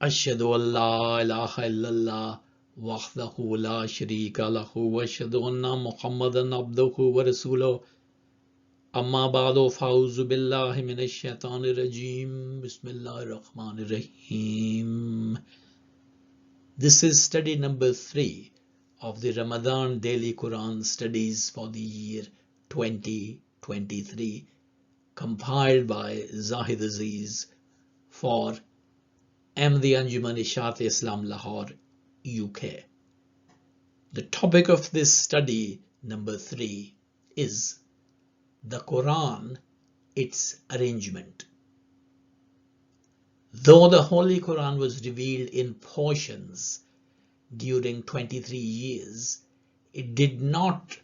Ashhadu an la ilaha illallah wahdahu la sharika lahu wa ashhadu anna Muhammadan abduhu wa rasuluhu. Amma ba'du fa'uzu billahi minash shaitanir rajim. Bismillahir rahmanir rahim. This is study number 3 of the Ramadan daily Quran studies for the year 2023, compiled by Zahid Aziz for Ahmadiyya Anjuman Ishaat Islam Lahore, UK. The topic of this study number 3 is the Quran, its arrangement. Though the Holy Quran was revealed in portions during 23 years, it did not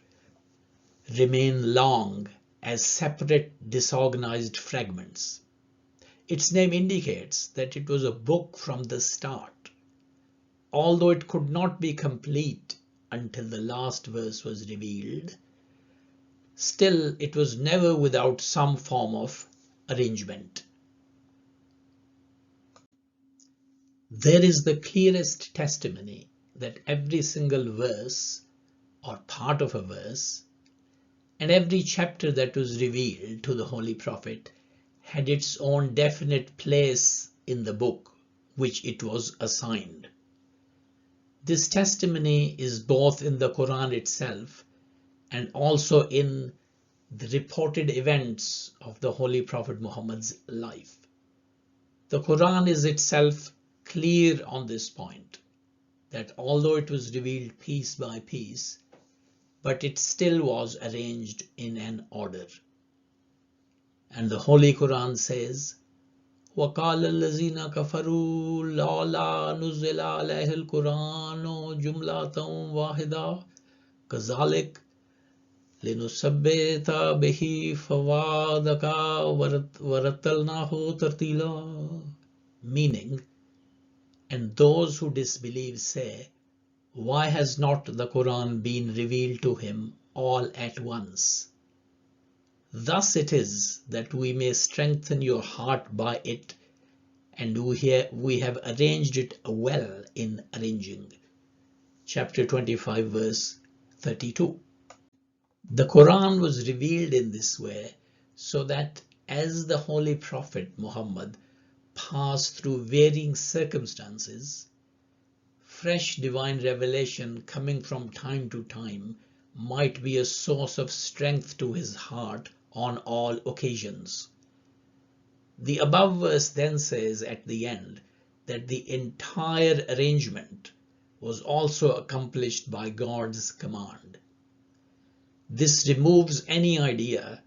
remain long as separate disorganized fragments. Its name indicates that it was a book from the start, although it could not be complete until the last verse was revealed. Still, it was never without some form of arrangement. There is the clearest testimony that every single verse or part of a verse and every chapter that was revealed to the Holy Prophet had its own definite place in the book which it was assigned. This testimony is both in the Quran itself and also in the reported events of the Holy Prophet Muhammad's life. The Quran is itself clear on this point, that although it was revealed piece by piece, but it still was arranged in an order. And the Holy Quran says, وَقَالَ الَّذِينَ كَفَرُوا لَوْلَا نُزِّلَ عَلَيْهِ الْقُرْآنُ جُمْلَةً وَاحِدَةً كَذَلِكَ لِنُثَبِّتَ بِهِ فَوَعَدْنَاكَ وَرَتَّلْنَاهُ تَرْتِيلًا. Meaning, and those who disbelieve say, why has not the Quran been revealed to him all at once? Thus it is that we may strengthen your heart by it, and we have arranged it well in arranging. Chapter 25 verse 32. The Quran was revealed in this way so that as the Holy Prophet Muhammad passed through varying circumstances, fresh divine revelation coming from time to time might be a source of strength to his heart on all occasions. The above verse then says at the end that the entire arrangement was also accomplished by God's command. This removes any idea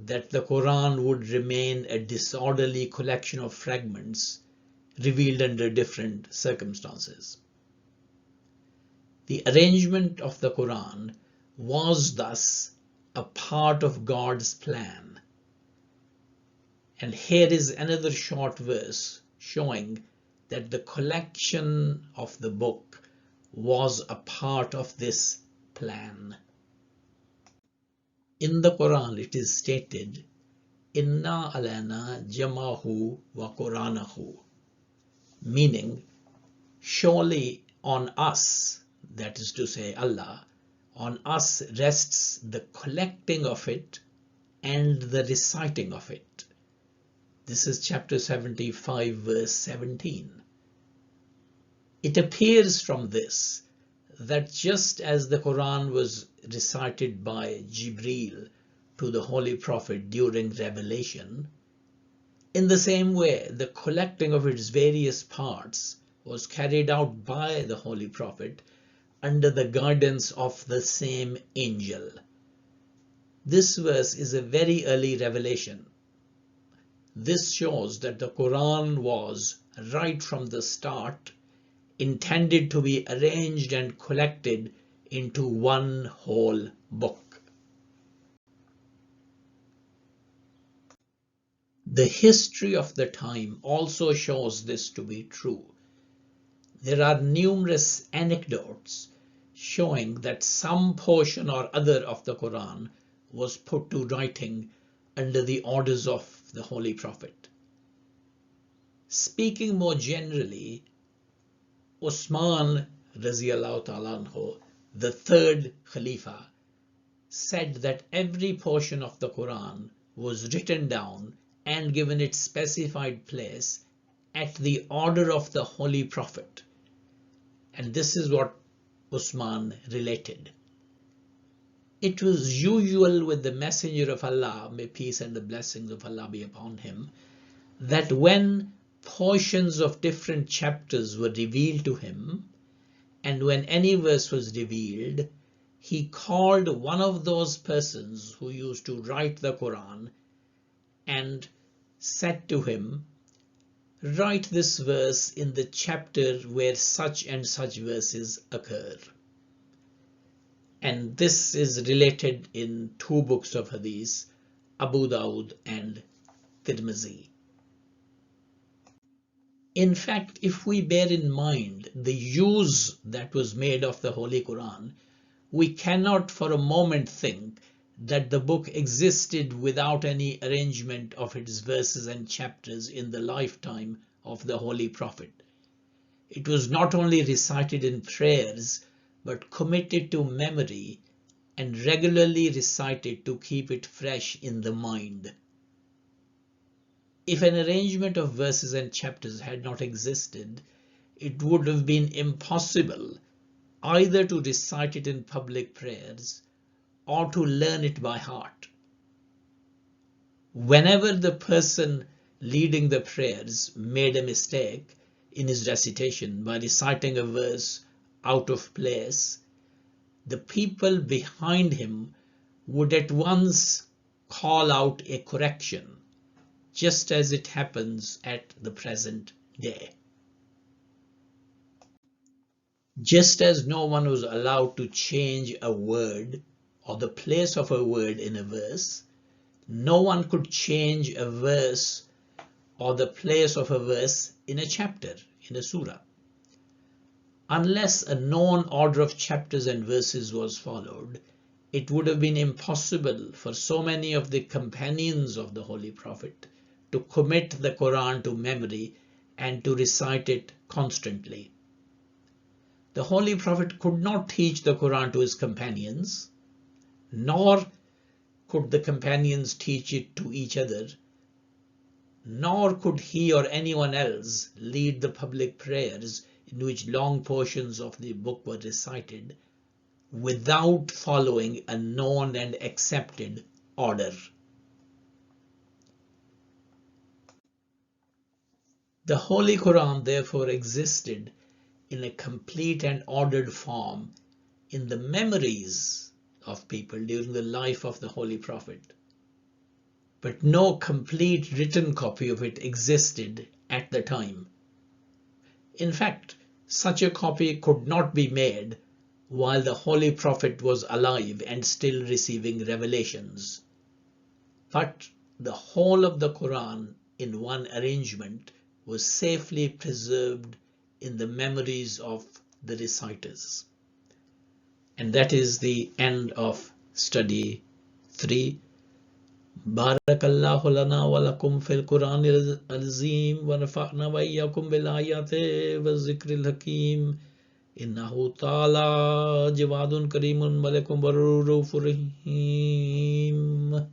that the Quran would remain a disorderly collection of fragments revealed under different circumstances. The arrangement of the Quran was thus a part of God's plan. And here is another short verse showing that the collection of the book was a part of this plan. In the Quran it is stated, Inna alayna jamahu wa Quranahu, meaning surely on us, that is to say Allah, on us rests the collecting of it and the reciting of it. This is chapter 75 verse 17. It appears from this that just as the Quran was recited by Jibreel to the Holy Prophet during revelation, in the same way the collecting of its various parts was carried out by the Holy Prophet under the guidance of the same angel. This verse is a very early revelation. This shows that the Quran was, right from the start, intended to be arranged and collected into one whole book. The history of the time also shows this to be true. There are numerous anecdotes showing that some portion or other of the Quran was put to writing under the orders of the Holy Prophet. Speaking more generally, Usman Raziyallahu Ta'ala anhu, the third Khalifa, said that every portion of the Quran was written down and given its specified place at the order of the Holy Prophet. And this is what Usman related. It was usual with the Messenger of Allah, may peace and the blessings of Allah be upon him, that when portions of different chapters were revealed to him, and when any verse was revealed, he called one of those persons who used to write the Quran and said to him, write this verse in the chapter where such and such verses occur. And this is related in two books of Hadith, Abu Dawud and Tirmizi. In fact, if we bear in mind the use that was made of the Holy Quran, we cannot for a moment think that the book existed without any arrangement of its verses and chapters in the lifetime of the Holy Prophet. It was not only recited in prayers, but committed to memory and regularly recited to keep it fresh in the mind. If an arrangement of verses and chapters had not existed, it would have been impossible either to recite it in public prayers or to learn it by heart. Whenever the person leading the prayers made a mistake in his recitation by reciting a verse out of place, the people behind him would at once call out a correction, just as it happens at the present day. Just as no one was allowed to change a word or the place of a word in a verse, no one could change a verse or the place of a verse in a chapter, in a surah. Unless a known order of chapters and verses was followed, it would have been impossible for so many of the companions of the Holy Prophet to commit the Quran to memory and to recite it constantly. The Holy Prophet could not teach the Quran to his companions, nor could the companions teach it to each other, nor could he or anyone else lead the public prayers in which long portions of the book were recited without following a known and accepted order. The Holy Quran therefore existed in a complete and ordered form in the memories of people during the life of the Holy Prophet, but no complete written copy of it existed at the time. In fact, such a copy could not be made while the Holy Prophet was alive and still receiving revelations. But the whole of the Quran in one arrangement was safely preserved in the memories of the reciters. And that is the end of study 3. Barakallahu lana wa lakum fil Quranil azim wa nafa'na wa iyyakum bil ayati wa zikril hakim. Innahu ta'ala jawadun karimun malikum barurufur rahim.